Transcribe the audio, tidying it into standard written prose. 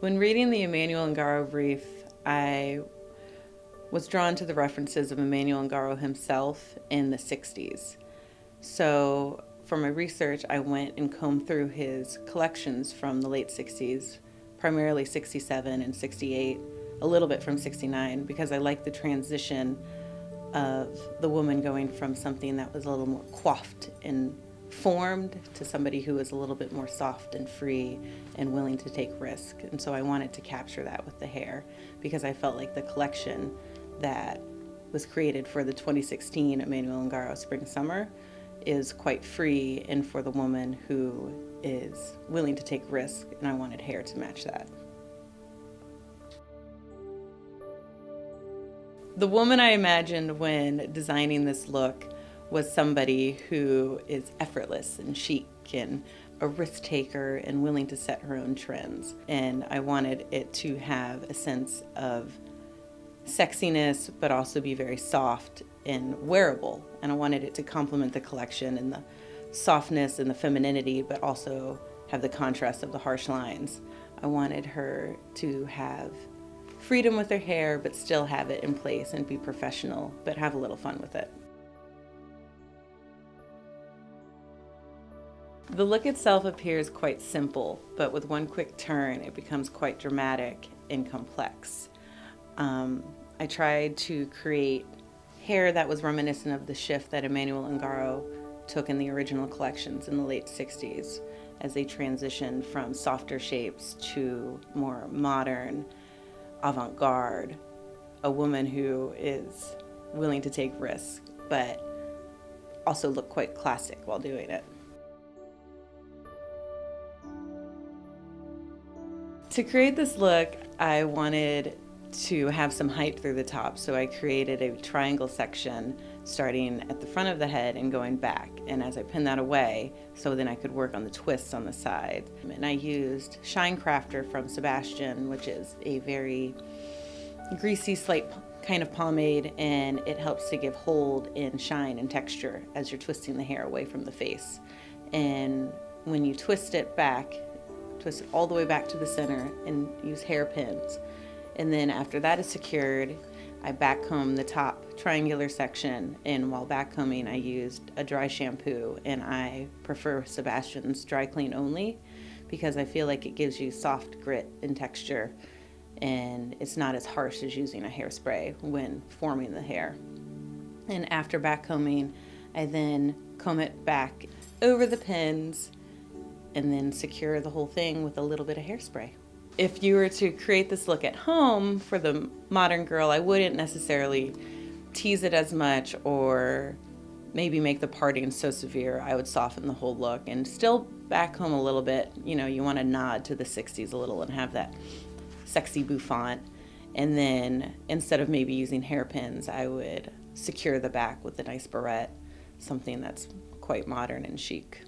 When reading the Emanuel Ungaro brief, I was drawn to the references of Emanuel Ungaro himself in the 60s. So for my research, I went and combed through his collections from the late 60s, primarily 67 and 68, a little bit from 69, because I like the transition of the woman going from something that was a little more coiffed and formed to somebody who was a little bit more soft and free and willing to take risk. And so I wanted to capture that with the hair because I felt like the collection that was created for the 2016 Emanuel Ungaro Spring Summer is quite free and for the woman who is willing to take risk, and I wanted hair to match that. The woman I imagined when designing this look was somebody who is effortless and chic and a risk taker and willing to set her own trends. And I wanted it to have a sense of sexiness, but also be very soft and wearable. And I wanted it to complement the collection and the softness and the femininity, but also have the contrast of the harsh lines. I wanted her to have freedom with her hair, but still have it in place and be professional, but have a little fun with it. The look itself appears quite simple, but with one quick turn, it becomes quite dramatic and complex. I tried to create hair that was reminiscent of the shift that Emanuel Ungaro took in the original collections in the late 60s as they transitioned from softer shapes to more modern, avant-garde, a woman who is willing to take risks, but also look quite classic while doing it. To create this look, I wanted to have some height through the top, so I created a triangle section starting at the front of the head and going back. And as I pinned that away, so then I could work on the twists on the side. And I used Shine Crafter from Sebastian, which is a very greasy slate kind of pomade, and it helps to give hold and shine and texture as you're twisting the hair away from the face. And when you twist it back, twist it all the way back to the center and use hairpins. And then after that is secured, I backcomb the top triangular section, and while backcombing I used a dry shampoo, and I prefer Sebastian's dry clean only because I feel like it gives you soft grit and texture, and it's not as harsh as using a hairspray when forming the hair. And after backcombing, I then comb it back over the pins and then secure the whole thing with a little bit of hairspray. If you were to create this look at home for the modern girl, I wouldn't necessarily tease it as much or maybe make the parting so severe. I would soften the whole look and still back home a little bit. You know, you want to nod to the 60s a little and have that sexy bouffant. And then instead of maybe using hairpins, I would secure the back with a nice barrette, something that's quite modern and chic.